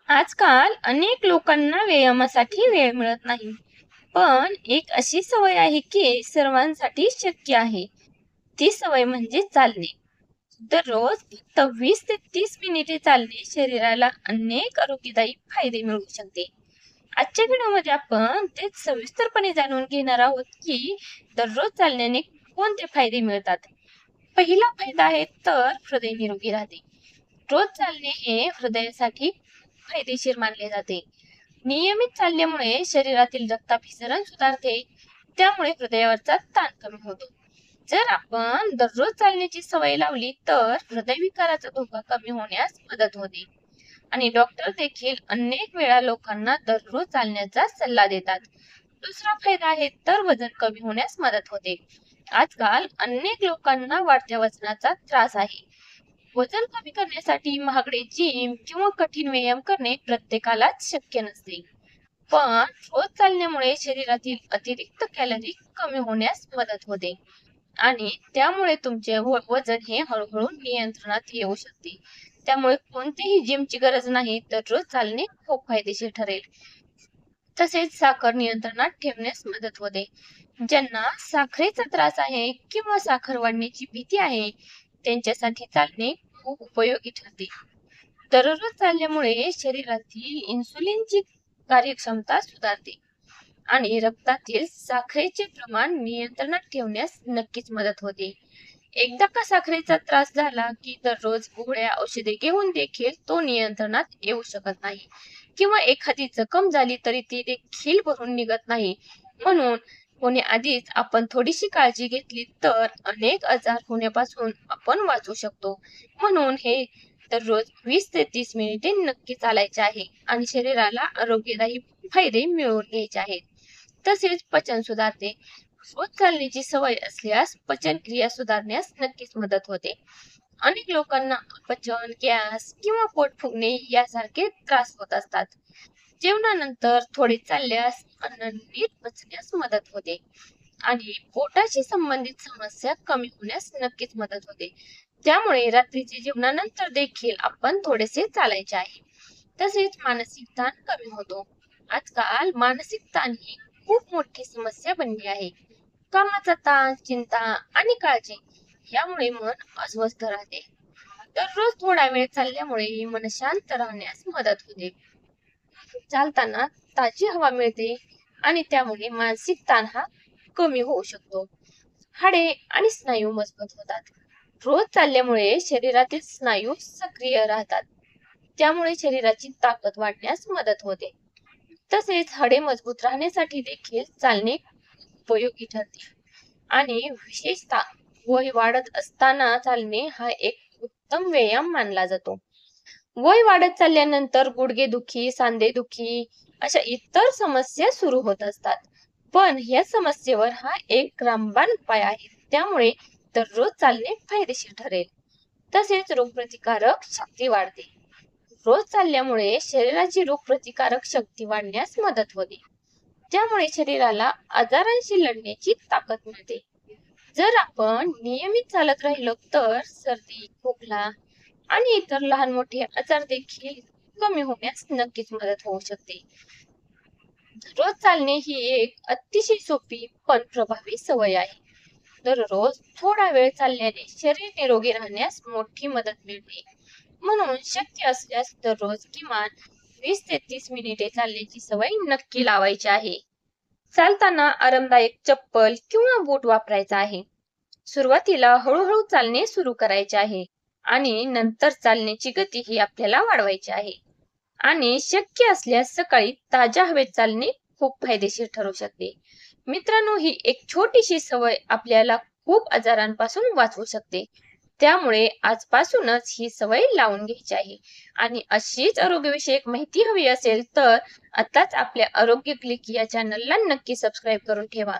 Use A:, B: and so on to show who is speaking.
A: आजकाल अनेक लोकांना व्यायामासाठी वेळ मिळत नाही. पण एक अशी सवय आहे की सर्वांसाठी शक्य आहे. ती सवय म्हणजे चालणे. दररोज फक्त 20 ते 30 मिनिटे चालणे शरीराला अनेक आरोग्यदायी फायदे मिळवू शकते. आजच्या व्हिडिओमध्ये आपण तेच सविस्तरपणे जाणून घेणार आहोत की दररोज चालण्याने कोणते फायदे मिळतात. पहिला फायदा आहे तर हृदय निरोगी राहते. रोज चालणे हे हृदयासाठी फायदेशीर मानले जाते. नियमित चालल्यामुळे शरीरातील रक्ताभिसरण सुधारते. त्यामुळे हृदयावरचा ताण कमी होतो. जर आपण दररोज चालण्याची सवय लावली तर हृदयविकाराचा धोका कमी होण्यास मदत होते. आणि डॉक्टर देखील अनेक वेळा लोकांना दररोज चालण्याचा सल्ला देतात. दुसरा फायदा आहे तर वजन कमी होण्यास मदत होते. आजकाल अनेक लोकांना वाढत्या वजनाचा त्रास आहे. वजन कमी करण्यासाठी महागडे जिम किंवा कठीण व्यायाम करणे प्रत्येकालाच शक्य नसते. पण रोज चालण्यामुळे शरीरातील अतिरिक्त कॅलरी कमी होण्यास मदत होते आणि त्यामुळे तुमचे वजन हे हळूहळू नियंत्रणात येऊ शकते. त्यामुळे कोणतीही जिमची गरज नाही, तर रोज चालणे खूप फायदेशीर ठरेल. तसेच साखर नियंत्रणात ठेवण्यास मदत होते. ज्यांना साखरेचा त्रास आहे किंवा साखर वाढण्याची भीती आहे, त्यांच्यासाठी चालणे खूप उपयोगी ठरते. दररोज चालल्यामुळे शरीरातील इन्सुलिनची कार्यक्षमता सुधारते आणि रक्तातील साखरेचे प्रमाण नियंत्रणात ठेवण्यास नक्कीच मदत होते. एकदा का साखरेचा त्रास झाला की दररोज गोळ्या औषधे घेऊन देखील तो नियंत्रणात येऊ शकत नाही किंवा एखादी जखम झाली तरी ती देखील भरून निघत नाही. म्हणून कोणी आधीच आपण थोडीशी काळजी घेतली तर अनेक आजार होण्यापासून आपण वाचू शकतो. म्हणून हे दररोज 20 ते 30 मिनिटे नक्की चालायचे आहे आणि शरीराला आरोग्यदायी फायदे मिळवून घ्यायचे आहेत. तसेच पचन सुधारते. रोज चालण्याची सवय असल्यास पचनक्रिया सुधारण्यास नक्कीच मदत होते. अनेक लोकांना अपचन, गॅस किंवा पोट फुगणे यासारखे त्रास होत असतात. जेवणानंतर थोडे चालल्यास अन्न नीट पचण्यास मदत होते आणि पोटाशी संबंधित समस्या कमी होण्यास नक्कीच मदत होते. त्यामुळे रात्रीच्या जेवणानंतर देखील आपण थोडेसे चालायचे आहे. तसेच मानसिक ताण कमी होतो. आजकाल मानसिक ताण ही खूप मोठी समस्या बनली आहे. कामाचा ताण, चिंता आणि काळजी यामुळे मन अस्वस्थ राहते. दररोज थोडा वेळ चालल्यामुळे मन शांत राहण्यास मदत होते. चालताना ताजी हवा मिळते आणि त्यामुळे मानसिक ताण हा कमी होऊ शकतो. हाडे आणि स्नायू मजबूत होतात. रोज चालल्यामुळे शरीरातील स्नायू सक्रिय राहतात. त्यामुळे शरीराची ताकद वाढण्यास मदत होते. तसेच हाडे मजबूत राहण्यासाठी देखील चालणे उपयोगी ठरते आणि विशेषतः वय वाढत असताना चालणे हा एक उत्तम व्यायाम मानला जातो. वय वाढत चालल्यानंतर गुडघेदुखी, सांधेदुखी अशा इतर समस्या सुरू होत असतात. पण या समस्येवर हा एक रामबाण उपाय आहे. त्यामुळे दररोज चालणे फायदेशीर ठरेल. तसेच रोगप्रतिकारक शक्ती वाढते. रोज चालल्यामुळे शरीराची रोगप्रतिकारक शक्ती वाढण्यास मदत होते. त्यामुळे शरीराला आजारांशी लढण्याची ताकद मिळते. जर आपण नियमित चालत राहिलो तर सर्दी, खोकला आणि इतर लहान मोठे आजार देखील कमी होण्यास नक्कीच मदत होऊ शकते. रोज चालणे ही एक अतिशय सोपी पण प्रभावी सवय आहे. दररोज थोडा वेळ चालल्याने शरीर निरोगी राहण्यास मोठी मदत मिळते. म्हणून शक्य असल्यास दररोज किमान 20 ते 30 मिनिटे चालण्याची सवय नक्की लावायची आहे. चालताना आरामदायक चप्पल किंवा बूट वापरायचा आहे. सुरुवातीला हळूहळू चालणे सुरू करायचे आहे आणि नंतर चालण्याची गती ही आपल्याला वाढवायची आहे. आणि शक्य असल्यास सकाळी ताज्या हवेत चालणे खूप फायदेशीर ठरू शकते. मित्रांनो, ही एक छोटीशी सवय आपल्याला खूप आजारांपासून वाचवू शकते. त्यामुळे आजपासूनच ही सवय लावून घ्यायची आहे. आणि अशीच आरोग्यविषयक माहिती हवी असेल तर आताच आपल्या आरोग्य क्लिक या चॅनलला नक्की सबस्क्राईब करून ठेवा.